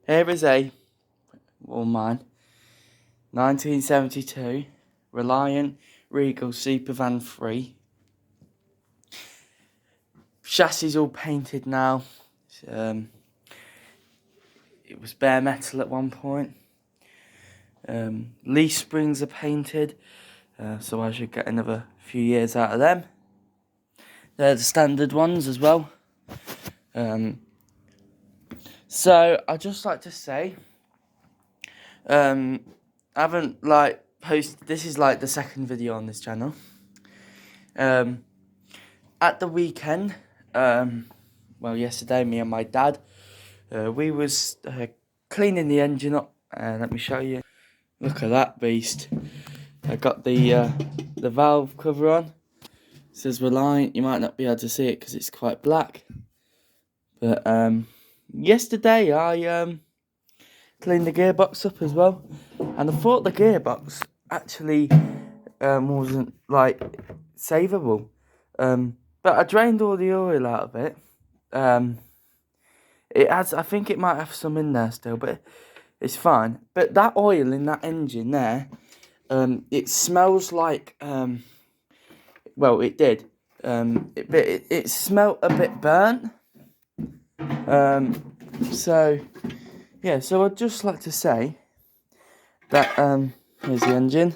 Here is mine, 1972 Reliant Regal Supervan 3. Chassis all painted now. It was bare metal at one point. Leaf springs are painted, so I should get another few years out of them. They're the standard ones as well. So I'd just like to say, I haven't posted. This is the second video on this channel. At the weekend, yesterday, me and my dad, we was cleaning the engine up. Let me show you. Look at that beast. I got the valve cover on. It says Reliant. You might not be able to see it because it's quite black. But yesterday I cleaned the gearbox up as well, and I thought the gearbox actually wasn't savable. But I drained all the oil out of it. It has. I think it might have some in there still, but it's fine. But that oil in that engine there, it smells like. Well, it did. It smelled a bit burnt. So I'd just like to say that here's the engine.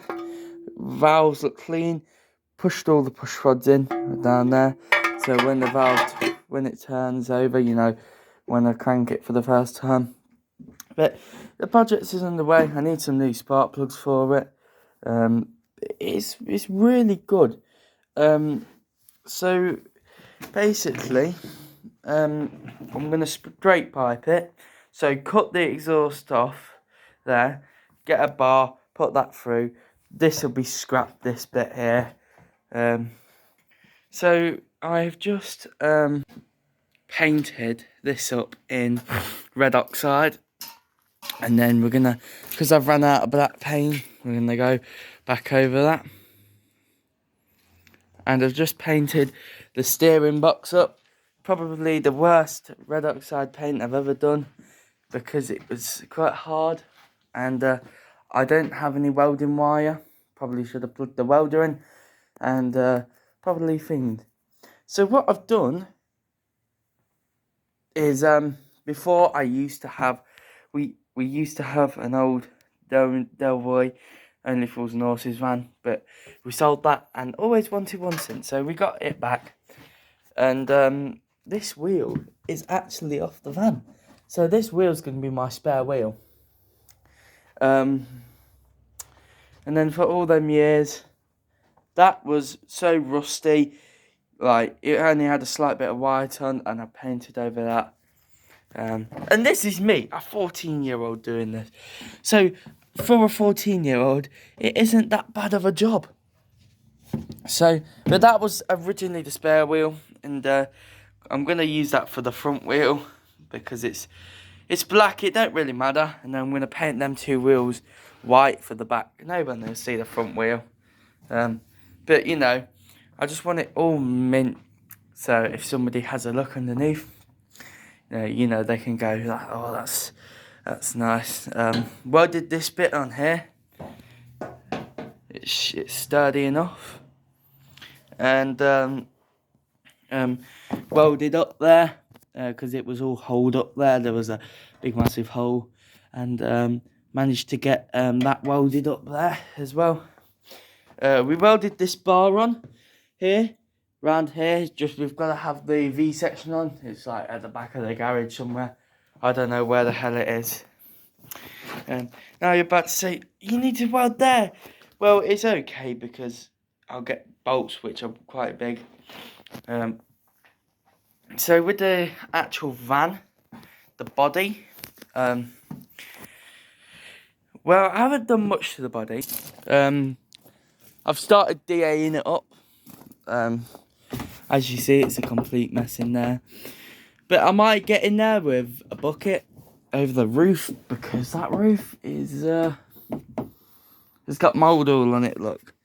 Valves look clean. Pushed all the push rods in down there. So when it turns over, when I crank it for the first time. But the project is underway. I need some new spark plugs for it. It's really good. So basically, I'm going to straight pipe it. So cut the exhaust off there, get a bar, put that through. This will be scrapped, this bit here. So I've just painted this up in red oxide. And then we're going to, because I've run out of black paint, we're going to go back over that. And I've just painted the steering box up. Probably the worst red oxide paint I've ever done, because it was quite hard. And I don't have any welding wire. Probably should have plugged the welder in. And probably thinged. So what I've done is, before I used to have, we used to have an old Delvoye Only Fools and Horses van, but we sold that and always wanted one since, so we got it back. And this wheel is actually off the van, so this wheel's going to be my spare wheel. And then for all them years, that was so rusty, it only had a slight bit of white on, and I painted over that. And this is me, a 14-year-old doing this. So for a 14-year-old, it isn't that bad of a job. So, but that was originally the spare wheel, and I'm going to use that for the front wheel because it's black, it don't really matter. And then I'm going to paint them two wheels white for the back. No one will see the front wheel. But I just want it all mint, so if somebody has a look underneath, they can go, oh, that's nice. Welded this bit on here. It's sturdy enough. And welded up there, because it was all holed up there. There was a big massive hole. And managed to get that welded up there as well. We welded this bar on here. Round here, we've got to have the V section on. It's at the back of the garage somewhere. I don't know where the hell it is. Now you're about to say, you need to weld there. Well, it's okay because I'll get bolts which are quite big. So with the actual van, the body, well, I haven't done much to the body. I've started DAing it up. As you see, it's a complete mess in there. But I might get in there with a bucket over the roof, because that roof is it's got mould all on it, look.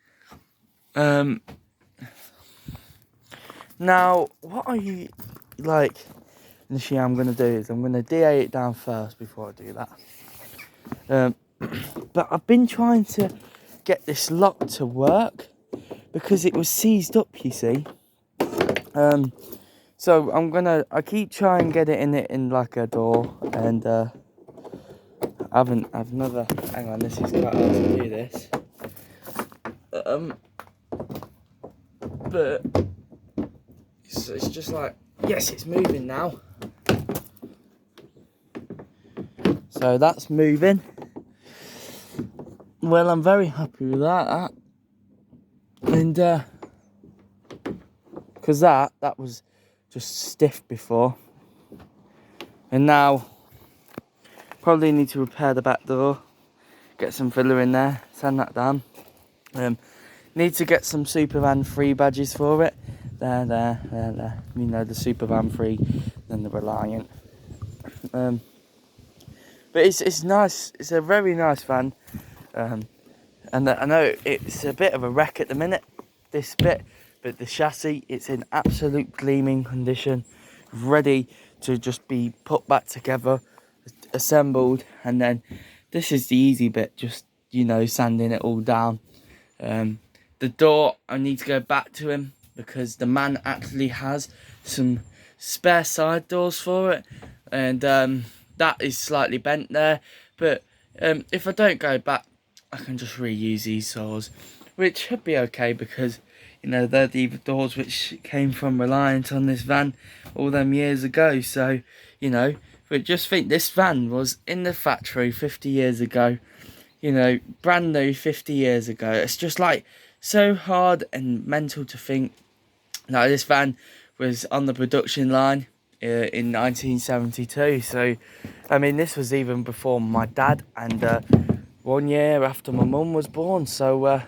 Now, what I initially I'm going to do is I'm going to DA it down first before I do that. But I've been trying to get this lock to work because it was seized up, you see. So I keep trying to get it in like a door, and I've never, hang on, this is quite hard to do this. But it's just like, yes, it's moving now. So that's moving. Well, I'm very happy with that. And because that was just stiff before, and now probably need to repair the back door, get some filler in there, sand that down. Need to get some Supervan 3 badges for it. There. You know, the Supervan 3, then the Reliant. But it's nice. It's a very nice van. And I know it's a bit of a wreck at the minute, this bit, but the chassis, it's in absolute gleaming condition, ready to just be put back together, assembled, and then this is the easy bit, just, you know, sanding it all down. The door, I need to go back to him because the man actually has some spare side doors for it, and that is slightly bent there, but if I don't go back, I can just reuse these saws, which should be okay because, you know, they're the doors which came from Reliant on this van all them years ago. So, you know, but just think, this van was in the factory 50 years ago, you know, brand new 50 years ago. It's just like so hard and mental to think that this van was on the production line in 1972. So, I mean, this was even before my dad, and 1 year after my mum was born. So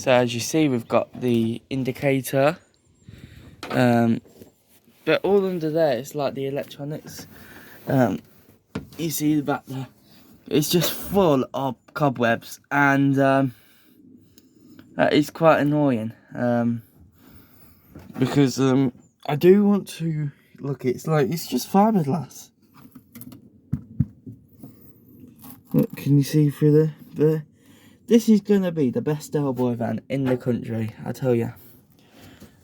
as you see, we've got the indicator, but all under there is like the electronics. You see the back there, it's just full of cobwebs, and that is quite annoying, because I do want to look, it's like, it's just fiberglass. Look, can you see through the this is gonna be the best Del Boy van in the country, I tell you.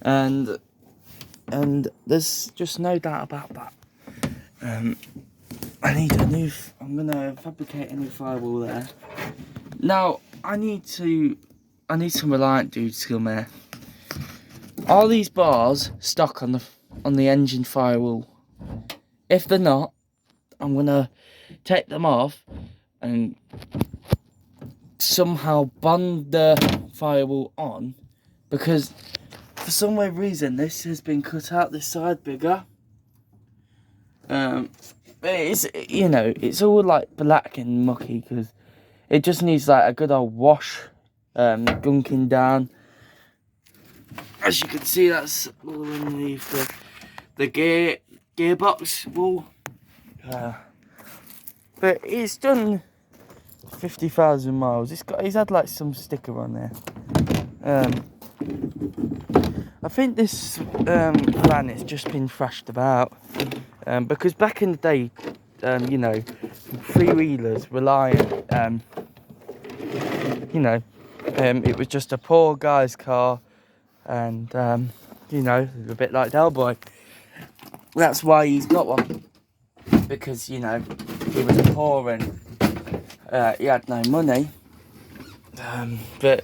And there's just no doubt about that. I'm gonna fabricate a new firewall there. Now I need some Reliant dude skill there. Are these bars stuck on the engine firewall? If they're not, I'm gonna take them off and somehow bond the firewall on, because for some weird reason this has been cut out this side bigger. It's, you know, it's all like black and mucky because it just needs like a good old wash, gunking down. As you can see, that's all underneath the gearbox wall. But it's done 50,000 miles. He's had like some sticker on there. I think this van has just been thrashed about, because back in the day, you know, three-wheelers, Reliant, you know, it was just a poor guy's car, and you know, a bit like Del Boy. That's why he's got one, because, you know, he was poor and he had no money. But,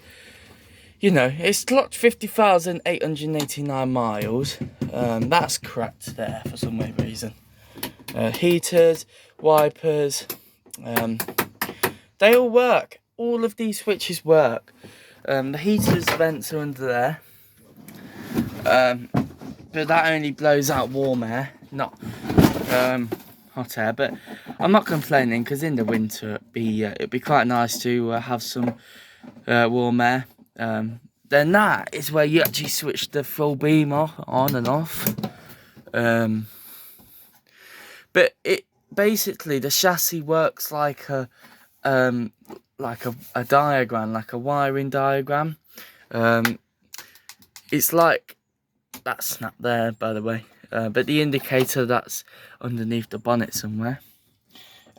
you know, it's clocked 50,889 miles. That's cracked there for some weird reason. Heaters, wipers, they all work. All of these switches work. The heaters vents are under there. But that only blows out warm air, not hot air. But I'm not complaining, because in the winter it'd be quite nice to have some warm air. Then that is where you actually switch the full beam on and off. But it basically, the chassis works like a diagram, like a wiring diagram. it's like that snap there, by the way. But the indicator, that's underneath the bonnet somewhere.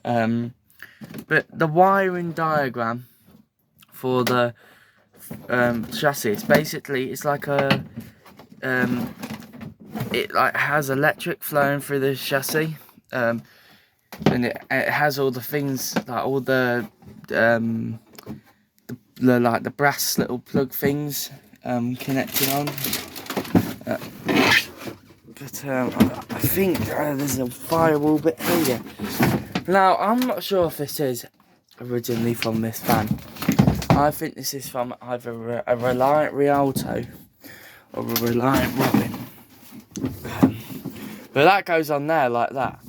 But the wiring diagram for the chassis, it's like a it like has electric flowing through the chassis, and it has all the things, like all the like the brass little plug things connected on. But I think there's a firewall bit here. Now, I'm not sure if this is originally from this van. I think this is from either a Reliant Rialto or a Reliant Robin. But that goes on there like that.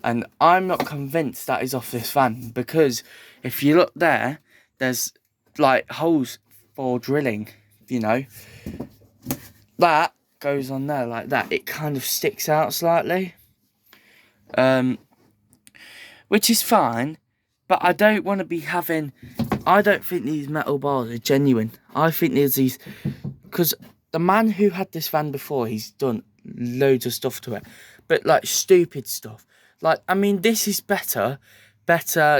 And I'm not convinced that is off this van, because if you look there, there's like holes for drilling, you know. That goes on there like that. It kind of sticks out slightly. Which is fine, but I don't want to be having... I don't think these metal bars are genuine. I think there's these... Because the man who had this van before, he's done loads of stuff to it. But, like, stupid stuff. Like, I mean, this is better,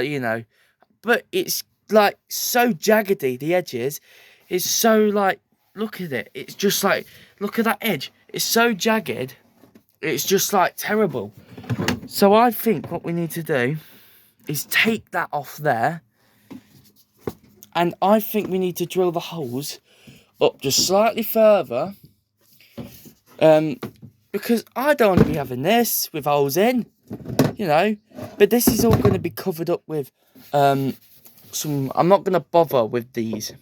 you know. But it's, like, so jaggedy, the edges. It's so, like, look at it. It's just, like, look at that edge. It's so jagged. It's just, like, terrible. So I think what we need to do is take that off there. And I think we need to drill the holes up just slightly further. Because I don't want to be having this with holes in, you know. But this is all going to be covered up with I'm not going to bother with these,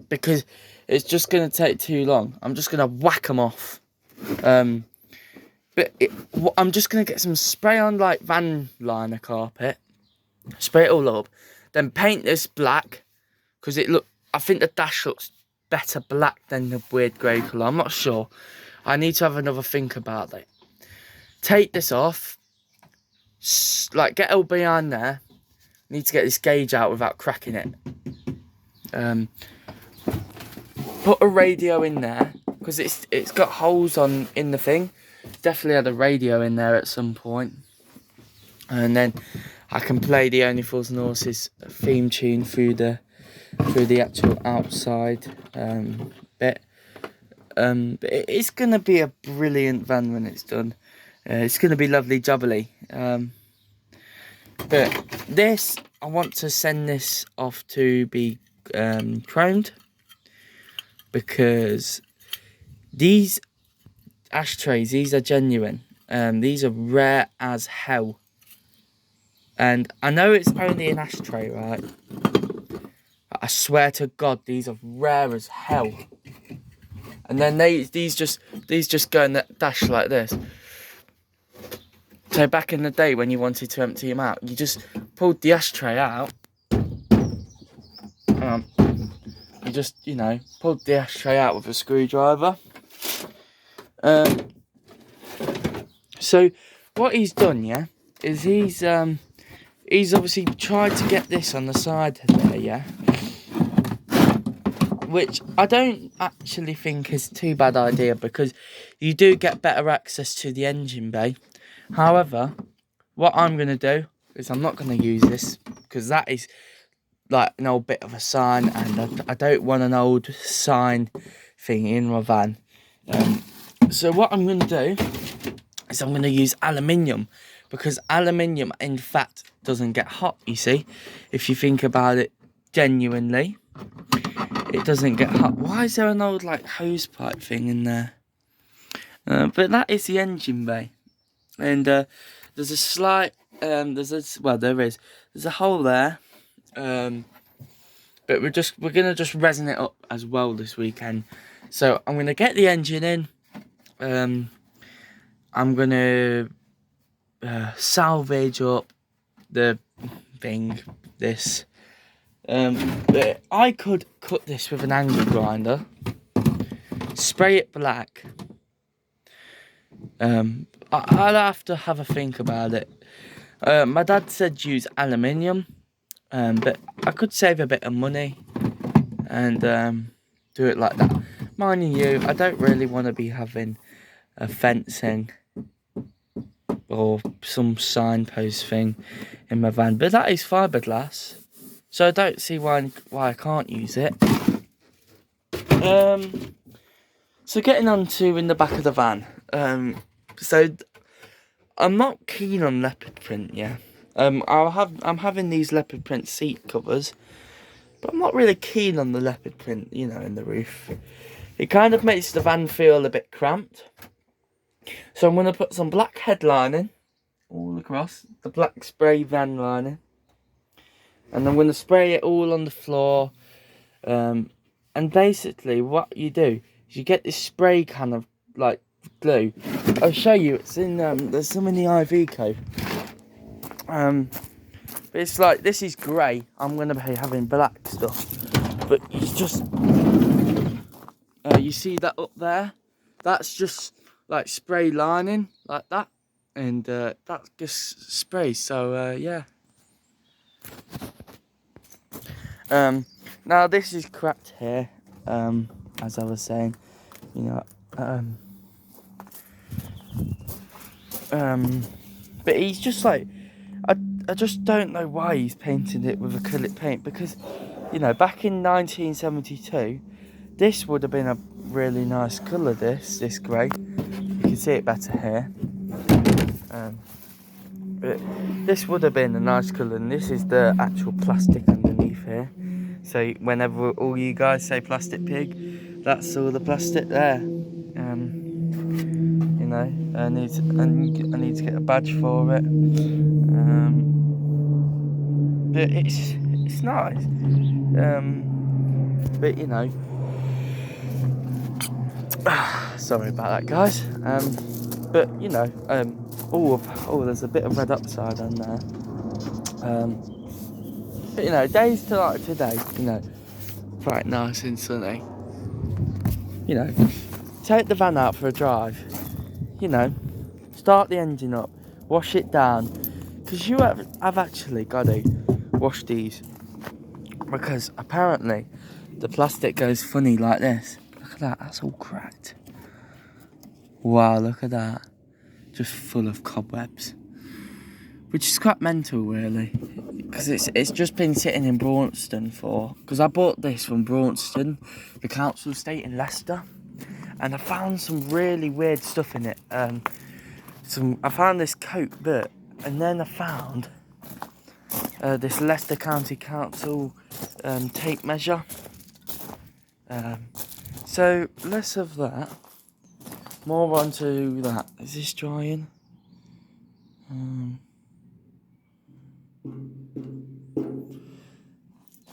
because it's just going to take too long. I'm just going to whack them off. But I'm just going to get some spray on, like, van liner carpet. Spray it all up. Then paint this black. Because I think the dash looks better black than the weird grey colour. I'm not sure. I need to have another think about it. Take this off. Like, get all behind there. Need to get this gauge out without cracking it. Put a radio in there. Because it's got holes in the thing. Definitely had a radio in there at some point. And then I can play the Only Fools and Horses theme tune through the actual outside bit. But it's going to be a brilliant van when it's done. It's going to be lovely jubbly. But this, I want to send this off to be chromed. Because these ashtrays, these are genuine. These are rare as hell. And I know it's only an ashtray, right? I swear to God, these are rare as hell. And then these just go in that dash like this. So back in the day when you wanted to empty them out, you just pulled the ashtray out. You just, you know, pulled the ashtray out with a screwdriver. So what he's done, yeah, is he's obviously tried to get this on the side there, yeah. Which I don't actually think is too bad idea, because you do get better access to the engine bay. However, what I'm going to do is I'm not going to use this, because that is like an old bit of a sign, and I don't want an old sign thing in my van. So what I'm going to do is I'm going to use aluminium, because aluminium in fact doesn't get hot, you see. If you think about it genuinely, it doesn't get hot. Why is there an old like hose pipe thing in there? But that is the engine bay. And there's a slight, there's a hole there. But we're gonna just resin it up as well this weekend. So I'm gonna get the engine in. I'm gonna salvage up the thing, this. But I could cut this with an angle grinder, spray it black. I'll have to have a think about it. My dad said use aluminium, but I could save a bit of money and do it like that. mind you, I don't really want to be having a fencing or some signpost thing in my van, but that is fiberglass, so I don't see why I can't use it. So getting on to in the back of the van. So I'm not keen on leopard print, yeah. I'm having these leopard print seat covers, but I'm not really keen on the leopard print, you know, in the roof. It kind of makes the van feel a bit cramped. So I'm going to put some black headlining all across, the black spray van lining. And I'm going to spray it all on the floor. And basically what you do is you get this spray kind of like glue. I'll show you, it's in, there's some in the IV code. But it's like, this is grey. I'm going to be having black stuff. But it's just, you see that up there? That's just like spray lining, like that. And that just sprays, so yeah. Now this is cracked here, as I was saying, you know, but he's just like, I just don't know why he's painted it with acrylic paint, because, you know, back in 1972, this would have been a really nice colour, this grey. You can see it better here. But this would have been a nice colour, and this is the actual plastic underneath here. So whenever all you guys say plastic pig, that's all the plastic there. You know, I need to get a badge for it. But it's nice. But you know, sorry about that, guys. But you know, oh, there's a bit of red upside on there. But you know, days to like today, you know, quite nice and sunny. You know, take the van out for a drive. You know, start the engine up, wash it down, because I've actually got to wash these, because apparently the plastic goes funny like this. Look at that, that's all cracked. Wow, look at that, just full of cobwebs, which is quite mental really, because it's just been sitting in Braunston because I bought this from Braunston, the council estate in Leicester, and I found some really weird stuff in it. I found this coat bit, and then I found this Leicester County Council tape measure. So less of that, more onto that. Is this drying?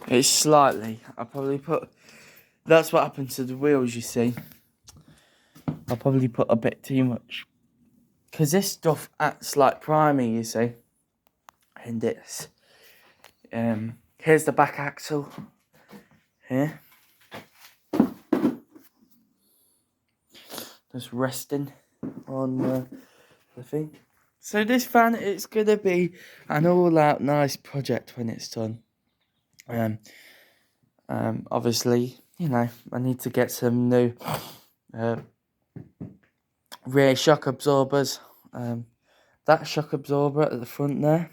It's slightly. I probably put. That's what happened to the wheels, you see. I probably put a bit too much, because this stuff acts like primer, you see. And it's here's the back axle here, just resting on the thing. So this van, it's gonna be an all-out nice project when it's done. Obviously, you know, I need to get some new rear shock absorbers. That shock absorber at the front there,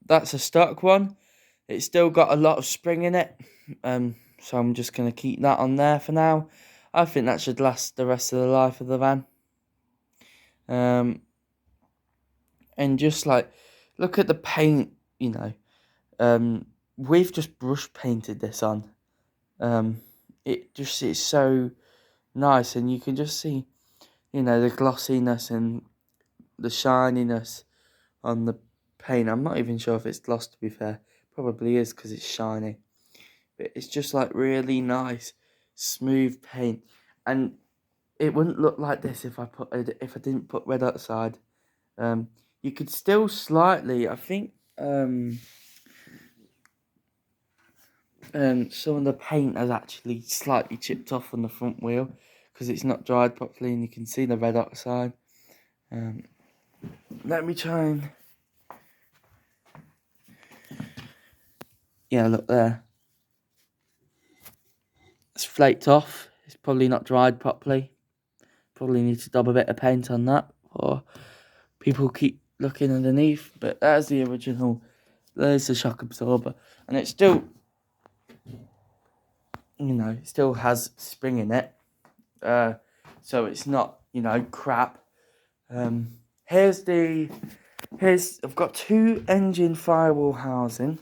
that's a stock one. It's still got a lot of spring in it, so I'm just going to keep that on there for now. I think that should last the rest of the life of the van. And just like, look at the paint, you know. We've just brush painted this on. It's so nice, and you can just see, you know, the glossiness and the shininess on the paint. I'm not even sure if it's gloss, to be fair. Probably is, because it's shiny. But it's just like really nice, smooth paint. And it wouldn't look like this if I didn't put red outside. You could still slightly, I think, some of the paint has actually slightly chipped off on the front wheel, because it's not dried properly, and you can see the red oxide. Let me try and... Yeah, look there. it's flaked off. It's probably not dried properly. Probably need to dab a bit of paint on that, or people keep looking underneath. But that's the original. There's the shock absorber, and it still, you know, it still has spring in it. So it's not, you know, crap. Here's I've got 2 engine firewall housing.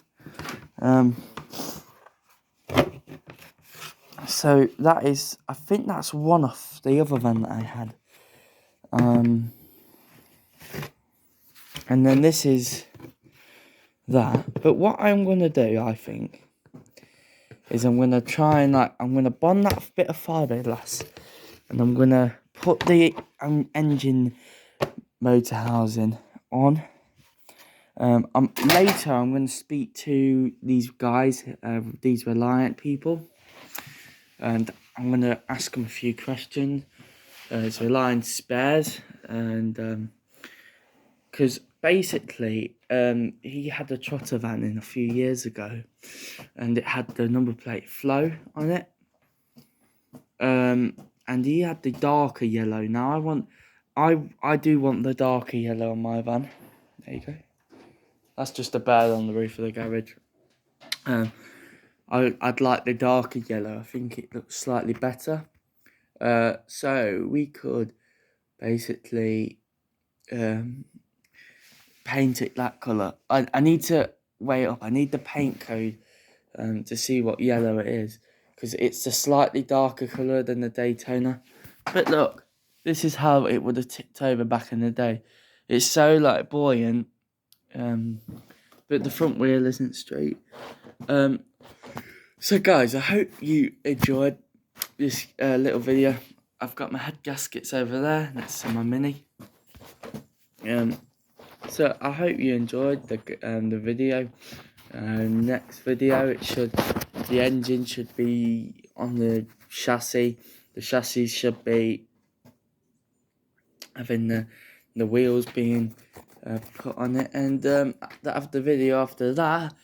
So that is, I think that's one off the other van that I had. And then this is that. But what I'm going to do, I think, is I'm going to try and I'm going to bond that bit of fiberglass. And I'm going to put the engine motor housing on. Later, I'm going to speak to these guys, these Reliant people. And I'm going to ask them a few questions. It's Reliant Spares. And because basically, he had a trotter van in a few years ago. And it had the number plate Flow on it. And he had the darker yellow. Now I do want the darker yellow on my van. There you go. That's just a bird on the roof of the garage. I'd like the darker yellow. I think it looks slightly better. So we could basically paint it that colour. I need to weigh it up. I need the paint code to see what yellow it is, because it's a slightly darker colour than the Daytona. But look, this is how it would have tipped over back in the day. It's so buoyant, but the front wheel isn't straight. So guys, I hope you enjoyed this little video. I've got my head gaskets over there next to my Mini. So I hope you enjoyed the video. Next video, the engine should be on the chassis. The chassis should be having the wheels being put on it, and after the video after that,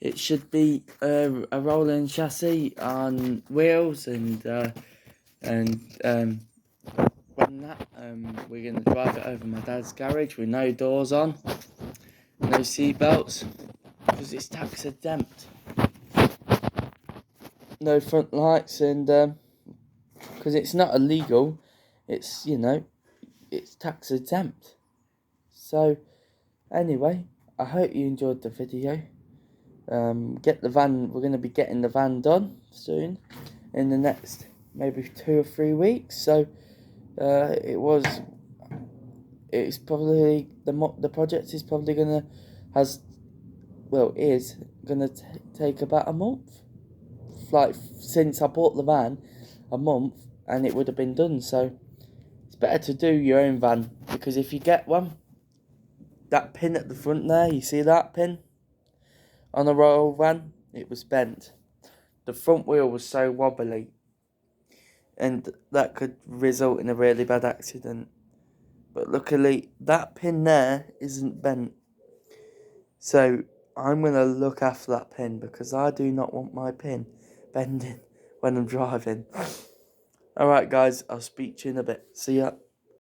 it should be a rolling chassis on wheels, and when that we're gonna drive it over my dad's garage with no doors on, no seat belts, because it's tax exempt, no front lights, and because it's not illegal, it's, you know, it's tax exempt. So anyway, I hope you enjoyed the video. Get the van. We're going to be getting the van done soon, in the next maybe 2 or 3 weeks. So it's probably the project is probably gonna is gonna take about a month. Like, since I bought the van, a month, and it would have been done. So it's better to do your own van, because if you get one, that pin at the front there, you see that pin on a Royal van, it was bent. The front wheel was so wobbly, and that could result in a really bad accident. But luckily, that pin there isn't bent. So I'm going to look after that pin, because I do not want my pin bending when I'm driving. Alright guys, I'll speak to you in a bit. See ya.